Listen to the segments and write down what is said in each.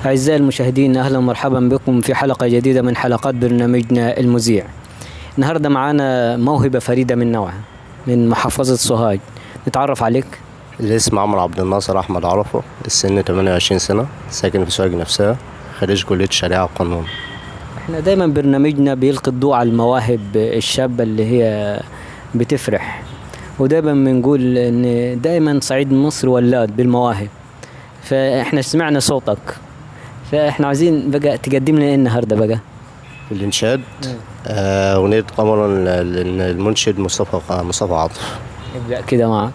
أعزائي المشاهدين، أهلا ومرحبا بكم في حلقة جديدة من حلقات برنامجنا المذيع. النهاردة معانا موهبة فريدة من نوعها من محافظة سوهاج. نتعرف عليك. الاسم عمرو عبد الناصر أحمد عرفة، السن 28 سنة، ساكن في سوهاج نفسها، خريج كلية الشريعة والقانون. احنا دايما برنامجنا بيلقي الضوء على المواهب الشابة اللي هي بتفرح، ودايما بنقول ان دايما صعيد مصر ولاد بالمواهب. فاحنا سمعنا صوتك، فاحنا عايزين بقى تقدم لنا ايه النهارده بقى؟ الإنشاد أغنية قمر المنشد مصطفى عاطف. ابدأ كده معك.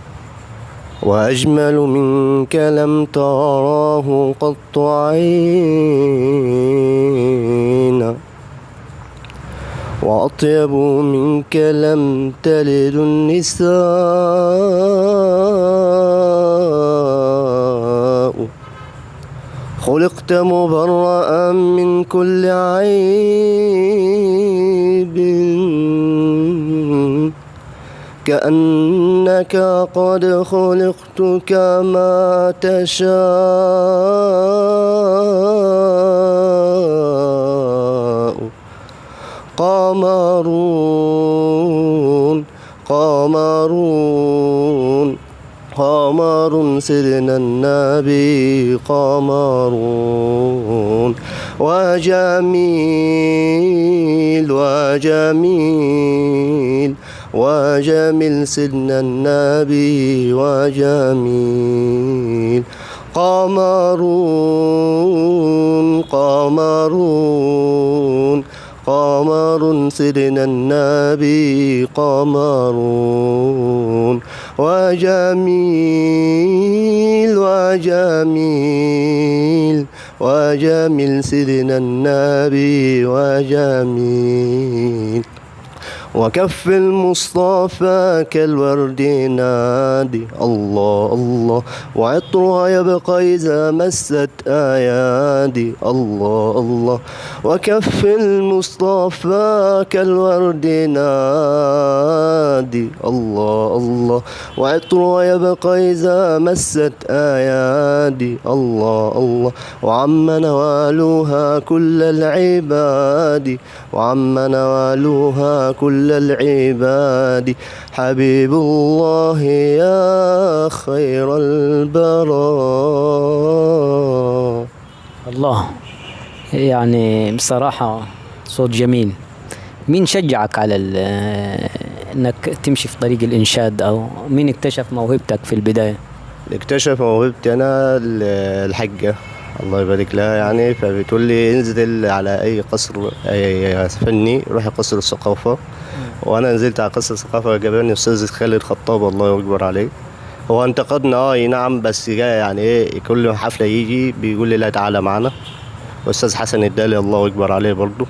وأجمل منك لم تراه قط عينا، وأطيب منك لم تلد النساء، خلقت مبرأ من كل عيب، كأنك قد خلقت كما تشاء. قمرون قمرون قمر سيدنا النبي، قمرون وجميل وجميل وجميل سيدنا النبي وجميل. قمرون قمرون قمر سيدنا النبي، قمرون وجميل وجميل وجميل سيدنا النبي وجميل. وكف المصطفى كالورد نادي، الله الله، وعطرها يبقى إذا مست أيادي، الله الله. وكف المصطفى كالورد نادي، الله الله، وعطرها يبقى إذا مست أيادي، الله الله. وعم نوالها كل العباد، وعم نوالها كل العباد، حبيب الله يا خير البراء. الله، يعني بصراحة صوت جميل. مين شجعك على انك تمشي في طريق الانشاد، او مين اكتشف موهبتك في البداية؟ اللي اكتشف موهبتي انا الحجة، الله يبارك لها، يعني فبتقول لي انزل على اي قصر اي فني، روحي قصر الثقافة. وانا نزلت على قصر الثقافة، جابني استاذ خالد خطاب، الله يكبر عليه. هو انتقدنا نعم، بس جاي يعني ايه، كل حفلة يجي بيقول لي لا تعالى معنا. واستاذ حسن الدالي، الله يكبر عليه، برضو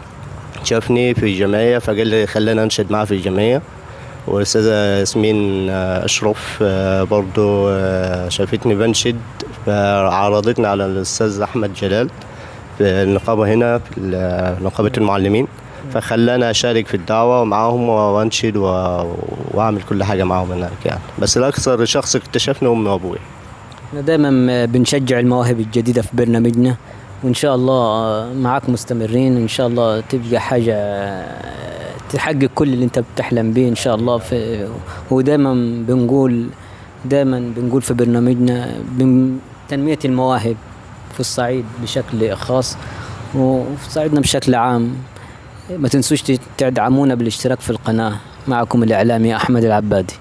شافني في الجمعية فقال لي خلينا انشد معاه في الجمعية. والاستاذة ياسمين اشرف برضو شافتني بنشد، فعرضتني على الاستاذ احمد جلال في النقابة هنا، في نقابة المعلمين، فخلاني اشارك في الدعوة معاهم وانشد واعمل كل حاجة معاهم هناك يعني. بس الاكثر شخص اكتشفني امي وابوي. احنا دايما بنشجع المواهب الجديدة في برنامجنا، وان شاء الله معاك مستمرين، ان شاء الله تبقى حاجة تحقق كل اللي انت بتحلم به ان شاء الله. ودايما بنقول في برنامجنا تنمية المواهب في الصعيد بشكل خاص، وفي صعيدنا بشكل عام. ما تنسوش تدعمونا بالاشتراك في القناة. معكم الإعلامي أحمد العبادي.